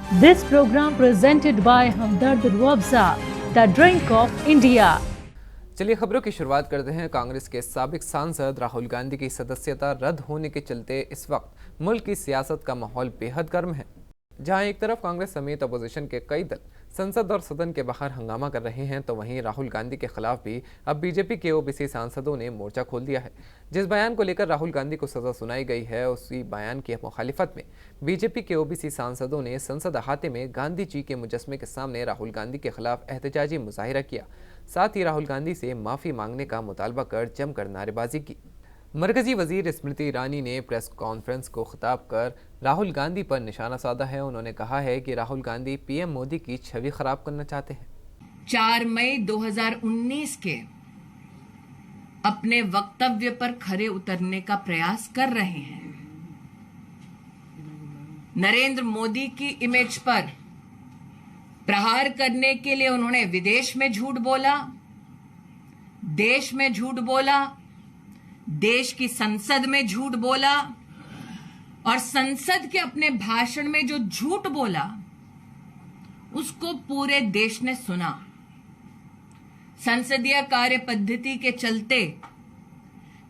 This program presented by Hamdard Ruabza, the drink of India. चलिए खबरों की शुरुआत करते हैं। कांग्रेस के साबिक सांसद राहुल गांधी की सदस्यता रद्द होने के चलते इस वक्त मुल्क की सियासत का माहौल बेहद गर्म है। जहां एक तरफ कांग्रेस समेत अपोजिशन के कई दल संसद और सदन के बाहर हंगामा कर रहे हैं, तो वहीं राहुल गांधी के खिलाफ भी अब बीजेपी के ओबीसी सांसदों ने मोर्चा खोल दिया है। जिस बयान को लेकर राहुल गांधी को सजा सुनाई गई है, उसी बयान की मुखालिफत में बीजेपी के ओबीसी सांसदों ने संसद अहाते में गांधी जी के मुजस्मे के सामने राहुल गांधी के खिलाफ एहतजाजी मुजाहिरा किया। साथ ही राहुल गांधी से माफ़ी मांगने का मुतालबा कर जमकर नारेबाजी की। मरकजी वजीर स्मृति ईरानी ने प्रेस कॉन्फ्रेंस को खिताब कर राहुल गांधी पर निशाना साधा है। उन्होंने कहा है कि राहुल गांधी पीएम मोदी की छवि खराब करना चाहते हैं। 4 मई 2019 के अपने वक्तव्य पर खरे उतरने का प्रयास कर रहे हैं। नरेंद्र मोदी की इमेज पर प्रहार करने के लिए उन्होंने विदेश में झूठ बोला, देश में झूठ बोला, देश की संसद में झूठ बोला और संसद के अपने भाषण में जो झूठ बोला उसको पूरे देश ने सुना। संसदीय कार्य पद्धति के चलते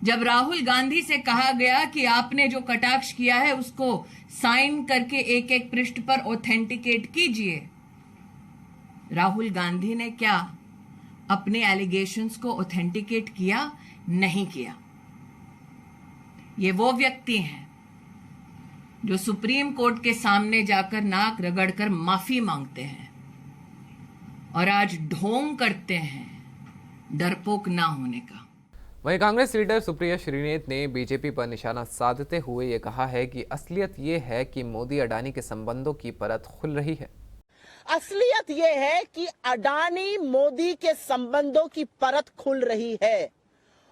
जब राहुल गांधी से कहा गया कि आपने जो कटाक्ष किया है उसको साइन करके एक एक पृष्ठ पर ऑथेंटिकेट कीजिए, राहुल गांधी ने क्या अपने एलिगेशंस को ऑथेंटिकेट किया? नहीं किया। ये वो व्यक्ति हैं जो सुप्रीम कोर्ट के सामने जाकर नाक रगड़कर माफी मांगते हैं और आज ढोंग करते हैं डरपोक ना होने का। वहीं कांग्रेस लीडर सुप्रिया श्रीनेत ने बीजेपी पर निशाना साधते हुए ये कहा है कि असलियत ये है कि मोदी अडानी के संबंधों की परत खुल रही है। असलियत ये है कि अडानी मोदी के संबंधों की परत खुल रही है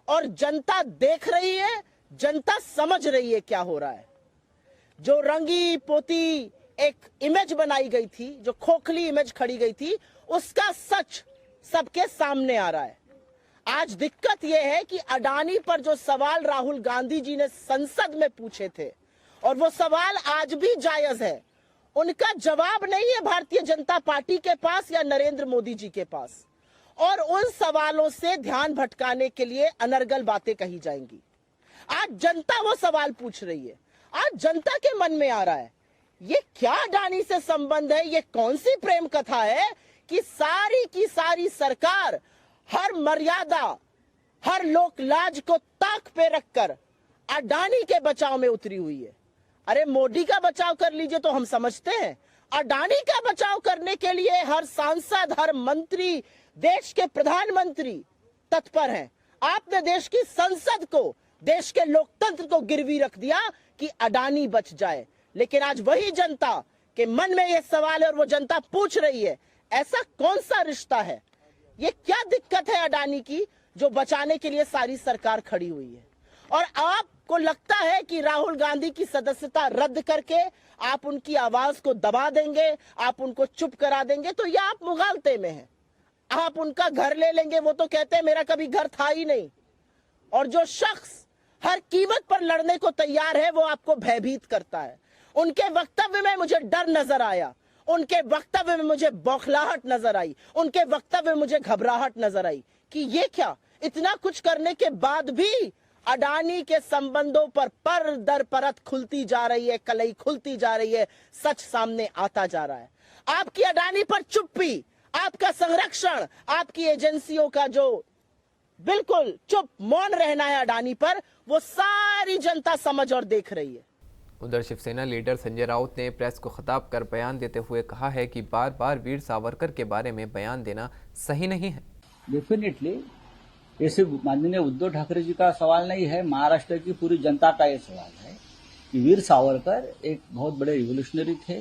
और जनता देख रही है, जनता समझ रही है क्या हो रहा है। जो रंगी पोती एक इमेज बनाई गई थी, जो खोखली इमेज खड़ी गई थी, उसका सच सबके सामने आ रहा है। आज दिक्कत यह है कि अडानी पर जो सवाल राहुल गांधी जी ने संसद में पूछे थे और वो सवाल आज भी जायज है, उनका जवाब नहीं है भारतीय जनता पार्टी के पास या नरेंद्र मोदी जी के पास, और उन सवालों से ध्यान भटकाने के लिए अनर्गल बातें कही जाएंगी। आज जनता वो सवाल पूछ रही है, आज जनता के मन में आ रहा है ये क्या अडानी से संबंध है, ये कौन सी प्रेम कथा है कि सारी की सारी सरकार हर मर्यादा, हर लोक लाज को ताक पे रखकर अडानी के बचाव में उतरी हुई है। अरे मोदी का बचाव कर लीजिए तो हम समझते हैं, अडानी का बचाव करने के लिए हर सांसद, हर मंत्री, देश के प्रधानमंत्री तत्पर हैं। आपने देश की संसद को, देश के लोकतंत्र को गिरवी रख दिया कि अडानी बच जाए। लेकिन आज वही जनता के मन में यह सवाल है और वो जनता पूछ रही है ऐसा कौन सा रिश्ता है, ये क्या दिक्कत है अडानी की जो बचाने के लिए सारी सरकार खड़ी हुई है। और आपको लगता है कि राहुल गांधी की सदस्यता रद्द करके आप उनकी आवाज को दबा देंगे, आप उनको चुप करा देंगे, तो यह आप मुगालते में हैं। आप उनका घर ले लेंगे, वो तो कहते हैं मेरा कभी घर था ही नहीं। और जो शख्स हर कीमत पर लड़ने को तैयार है वो आपको भयभीत करता है। उनके वक्तव्य में मुझे डर नजर आया, उनके वक्तव्य में मुझे बौखलाहट नजर आई, उनके वक्तव्य में मुझे घबराहट नजर आई कि ये क्या, इतना कुछ करने के बाद भी अडानी के संबंधों पर दर परत खुलती जा रही है, कलई खुलती जा रही है, सच सामने आता जा रहा है। आपकी अडानी पर चुप्पी, आपका संरक्षण, आपकी एजेंसियों का जो बिल्कुल चुप मौन रहना है अडानी पर, वो सारी जनता समझ और देख रही है। उधर शिवसेना लीडर संजय राउत ने प्रेस को खिताब कर बयान देते हुए कहा है कि बार बार वीर सावरकर के बारे में बयान देना सही नहीं है। डेफिनेटली ये सिर्फ माननीय उद्धव ठाकरे जी का सवाल नहीं है, महाराष्ट्र की पूरी जनता का ये सवाल है कि वीर सावरकर एक बहुत बड़े रिवोल्यूशनरी थे,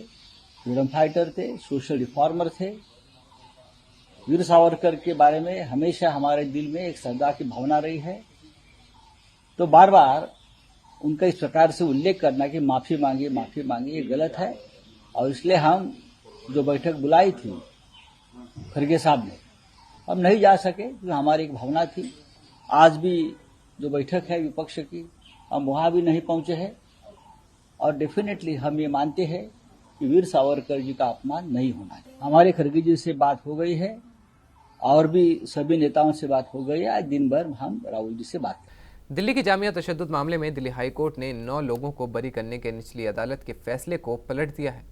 फ्रीडम फाइटर थे, सोशल रिफॉर्मर थे। वीर सावरकर के बारे में हमेशा हमारे दिल में एक श्रद्धा की भावना रही है। तो बार बार उनका इस प्रकार से उल्लेख करना कि माफी मांगी ये गलत है। और इसलिए हम जो बैठक बुलाई थी खड़गे साहब ने, हम नहीं जा सके क्योंकि हमारी एक भावना थी। आज भी जो बैठक है विपक्ष की, हम वहां भी नहीं पहुंचे हैं। और डेफिनेटली हम ये मानते हैं कि वीर सावरकर जी का अपमान नहीं होना है। हमारे खड़गे जी से बात हो गई है और भी सभी नेताओं से बात हो गई है। आज दिन भर हम राहुल जी से बात करेंगे। दिल्ली की जामिया तशद्दुद मामले में दिल्ली हाई कोर्ट ने 9 लोगों को बरी करने के निचली अदालत के फैसले को पलट दिया है।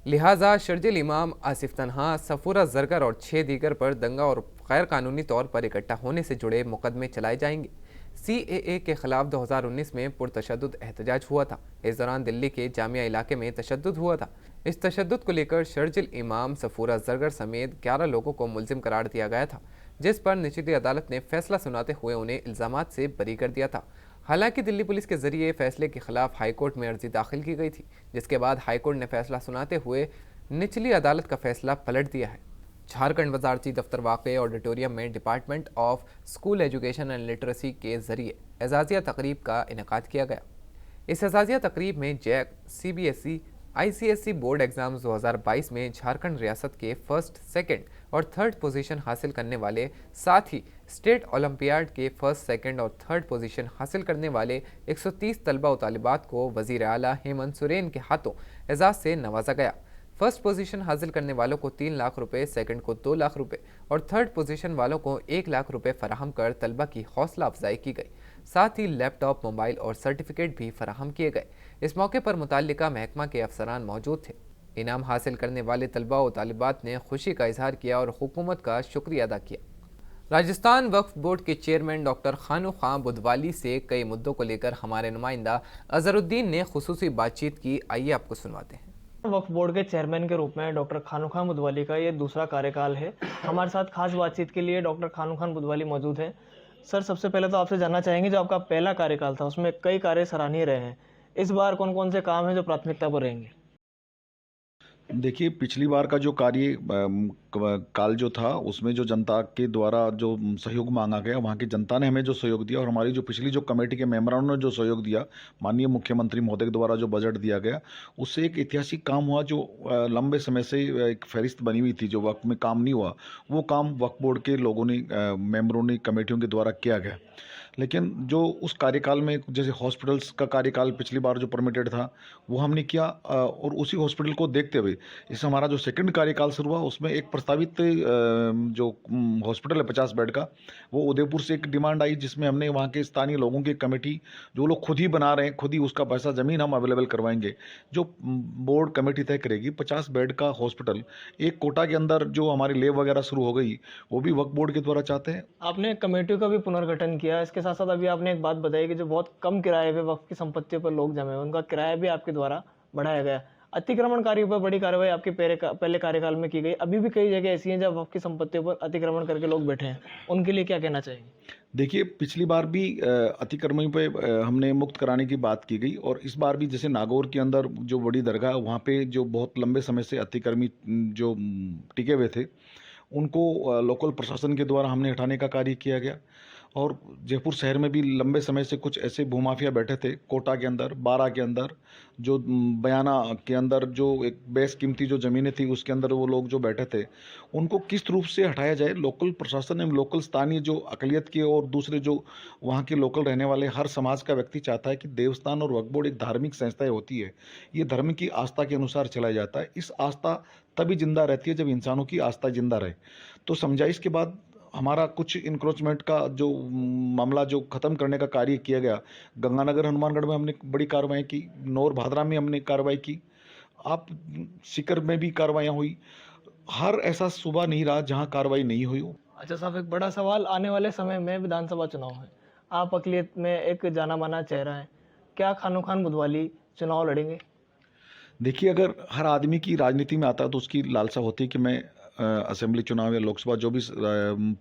लिहाजा शर्जिल इमाम, आसिफ तन्हा, सफूरा जरगर और 6 दीगर पर दंगा और गैर कानूनी तौर पर इकट्ठा होने से जुड़े मुकदमे चलाए जाएंगे। CAA के खिलाफ 2019 में पुरतशद्दुद एहतजाज हुआ था। इस दौरान दिल्ली के जामिया इलाके में तशद्दुद हुआ था। इस तशद्दुद को लेकर शर्जिल इमाम, सफूरा जरगर समेत 11 लोगों को मुलजिम करार दिया गया था, जिस पर निचली अदालत ने फैसला सुनाते हुए उन्हें इल्जामात से बरी कर दिया था। हालांकि दिल्ली पुलिस के जरिए फैसले के खिलाफ हाईकोर्ट में अर्जी दाखिल की गई थी, जिसके बाद हाईकोर्ट ने फैसला सुनाते हुए निचली अदालत का फैसला पलट दिया है। झारखंड वजारती दफ्तर वाक़े ऑडिटोरियम में department of school education and literacy के जरिए एजाज़िया तकरीब का इनेकाद किया गया। इस एजाज़िया तकरीब में JAC, CBSE, ICSE board exams 2022 में झारखंड रियासत के फर्स्ट, सेकंड और थर्ड पोजीशन हासिल करने वाले, साथ ही स्टेट ओलंपियाड के फर्स्ट, सेकंड और थर्ड पोजीशन हासिल करने वाले 130 तलबा व तालिबात को वज़ीर आला हेमंत सोरेन के हाथों एजाज़ से नवाजा गया। फर्स्ट पोजीशन हासिल करने वालों को 3 लाख रुपए, सेकंड को 2 लाख रुपए और थर्ड पोजीशन वालों को 1 लाख रुपए फराहम कर तलबा की हौसला अफजाई की गई। साथ ही लैपटॉप, मोबाइल और सर्टिफिकेट भी फराहम किए गए। इस मौके पर मुताल्लिका महकमा के अफसरान मौजूद थे। इनाम हासिल करने वाले तलबा व तालिबात ने खुशी का इजहार किया और हुकूमत का शुक्रिया अदा किया। राजस्थान वक्फ बोर्ड के चेयरमैन डॉक्टर खानू खां बुधवाली से कई मुद्दों को लेकर हमारे नुमाइंदा अजहरुद्दीन ने खुसूसी बातचीत की। आइए आपको सुनवाते हैं। वक्फ बोर्ड के चेयरमैन के रूप में डॉक्टर खानू खान बुधवाली का ये दूसरा कार्यकाल है। हमारे साथ खास बातचीत के लिए डॉक्टर खानू खान बुधवाली मौजूद हैं। सर, सबसे पहले तो आपसे जानना चाहेंगे, जो आपका पहला कार्यकाल था उसमें कई कार्य सराहनीय रहे हैं, इस बार कौन कौन से काम हैं जो प्राथमिकता पर रहेंगे? देखिए, पिछली बार का जो काल जो था उसमें जो जनता के द्वारा जो सहयोग मांगा गया, वहाँ की जनता ने हमें जो सहयोग दिया और हमारी जो पिछली जो कमेटी के मेंबरों ने जो सहयोग दिया, माननीय मुख्यमंत्री महोदय द्वारा जो बजट दिया गया, उससे एक ऐतिहासिक काम हुआ। जो लंबे समय से एक फहरिस्त बनी हुई थी, जो वक्त में काम नहीं हुआ, वो काम वक्फ बोर्ड के लोगों ने, मेंबरों ने, कमेटियों के द्वारा किया गया। लेकिन जो उस कार्यकाल में, जैसे हॉस्पिटल्स का कार्यकाल पिछली बार जो परमिटेड था वो हमने किया, और उसी हॉस्पिटल को देखते हुए इस हमारा जो सेकंड कार्यकाल शुरू हुआ, उसमें एक प्रस्तावित जो हॉस्पिटल है 50 बेड का, वो उदयपुर से एक डिमांड आई, जिसमें हमने वहाँ के स्थानीय लोगों की कमेटी, जो लोग खुद ही बना रहे हैं, खुद ही उसका पैसा, ज़मीन हम अवेलेबल करवाएंगे, जो बोर्ड कमेटी तय करेगी। 50 बेड का हॉस्पिटल एक कोटा के अंदर जो हमारी लैब वगैरह शुरू हो गई, वो भी वक्फ बोर्ड के द्वारा चाहते हैं। आपने कमेटियों का भी पुनर्गठन किया, इसके साथ साथ अभी आपने एक बात बताई कि जो बहुत कम किराए पे वक्फ की संपत्तियों पर लोग जमे हुए, उनका किराया भी आपके द्वारा बढ़ाया गया। अतिक्रमणकारियों पर बड़ी कार्रवाई आपके पहले कार्यकाल में की गई। अभी भी कई जगह ऐसी हैं जब वक्फ की संपत्तियों पर अतिक्रमण करके लोग बैठे हैं, उनके लिए क्या कहना चाहेंगे? देखिए, पिछली बार भी अतिक्रमण पे हमने मुक्त कराने की बात की गई, और इस बार भी जैसे नागौर के अंदर जो बड़ी दरगाह, वहाँ पे जो बहुत लंबे समय से अतिक्रमी जो टिके हुए थे, उनको लोकल प्रशासन के द्वारा हमने हटाने का कार्य किया गया। और जयपुर शहर में भी लंबे समय से कुछ ऐसे भूमाफिया बैठे थे, कोटा के अंदर, बारा के अंदर, जो बयाना के अंदर जो एक बेशकीमती जो ज़मीनें थी उसके अंदर वो लोग जो बैठे थे, उनको किस रूप से हटाया जाए। लोकल प्रशासन एवं लोकल स्थानीय जो अकलियत के और दूसरे जो वहाँ के लोकल रहने वाले हर समाज का व्यक्ति चाहता है कि देवस्थान और वक्फ बोर्ड एक धार्मिक संस्था होती है, ये धर्म की आस्था के अनुसार चलाया जाता है। इस आस्था तभी जिंदा रहती है जब इंसानों की आस्था जिंदा रहे। तो समझाइश के बाद हमारा कुछ इंक्रोचमेंट का जो मामला जो ख़त्म करने का कार्य किया गया। गंगानगर, हनुमानगढ़ में हमने बड़ी कार्रवाई की, नौर भादरा में हमने कार्रवाई की, आप सीकर में भी कार्रवाइयाँ हुई। हर ऐसा सूबा नहीं रहा जहाँ कार्रवाई नहीं हुई हो। अच्छा साहब, एक बड़ा सवाल, आने वाले समय में विधानसभा चुनाव है, आप अकलियत में एक जाना माना चेहरा है, क्या खानू खान बुधवाली चुनाव लड़ेंगे? देखिए, अगर हर आदमी की राजनीति में आता है तो उसकी लालसा होती है कि मैं असेंबली चुनाव या लोकसभा जो भी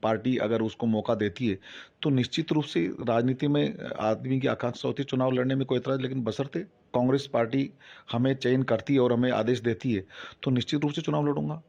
पार्टी अगर उसको मौका देती है तो निश्चित रूप से राजनीति में आदमी की आकांक्षा होती है चुनाव लड़ने में, कोई इतराज। लेकिन बशर्ते कांग्रेस पार्टी हमें चयन करती है और हमें आदेश देती है तो निश्चित रूप से चुनाव लड़ूंगा।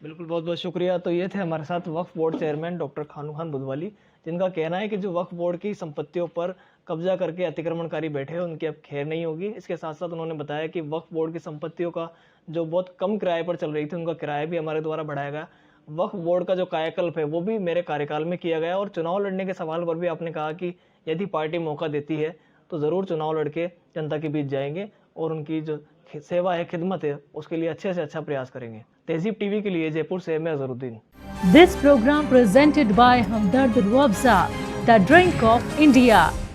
बिल्कुल, बहुत बहुत शुक्रिया। तो ये थे हमारे साथ वक्फ बोर्ड चेयरमैन डॉक्टर खानू खान बुधवाली, जिनका कहना है कि जो वक्फ बोर्ड की संपत्तियों पर कब्जा करके अतिक्रमणकारी बैठे हैं उनकी अब खैर नहीं होगी। इसके साथ साथ उन्होंने बताया कि वक्फ बोर्ड की संपत्तियों का जो बहुत कम किराए पर चल रही थी, उनका किराया भी हमारे द्वारा बढ़ाया गया। वक्फ बोर्ड का जो कायाकल्प है वो भी मेरे कार्यकाल में किया गया। और चुनाव लड़ने के सवाल पर भी आपने कहा कि यदि पार्टी मौका देती है तो ज़रूर चुनाव लड़के जनता के बीच जाएंगे और उनकी जो सेवा है, खिदमत है, उसके लिए अच्छे से अच्छा प्रयास करेंगे। तहजीब टीवी के लिए जयपुर से मैं Azharuddin. This program presented by Hamdard Ruabza, the drink of India.